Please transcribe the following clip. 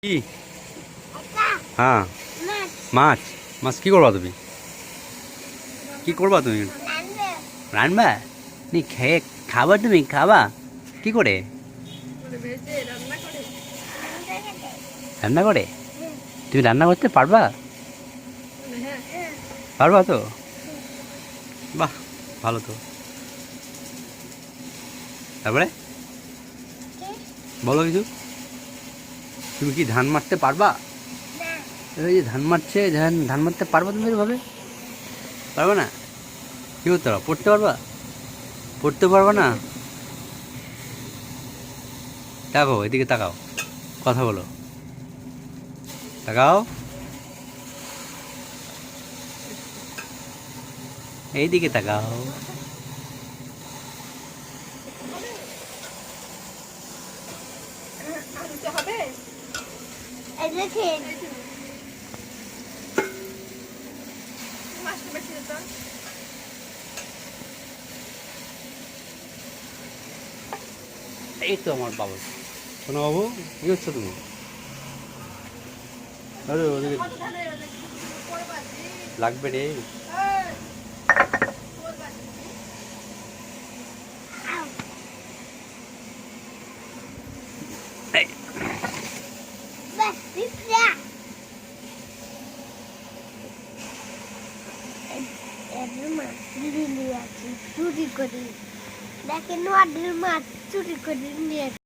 কি? হ্যাঁ, মাছ। মাছ কি করবা তুমি? কি করবা তুমি? রান্না নি খেয়ে খাবা, তুমি খাবা কি করে? রান্না করে? তুমি রান্না করতে পারবা? পারবা তো? বাহ, ভালো তো। তারপরে বলো কিছু। তুমি কি ধান মারতে পারবা? এই যে ধান মারছে, ধান ধান মারতে পারবা তুমি এভাবে? পারবা না? কি করতে পারবা? পড়তে পারবা? পড়তে পারবা না? তাকাও, এদিকে তাকাও, কথা বলো, তাকাও, এইদিকে তাকাও। এই তো আমার বাবু, শোনো বাবু, কি হচ্ছে তুমি? আরে ওদিকে লাগবে রে। এই, চুরি করি দেখে নদীর মাছ চুরি করে নিয়ে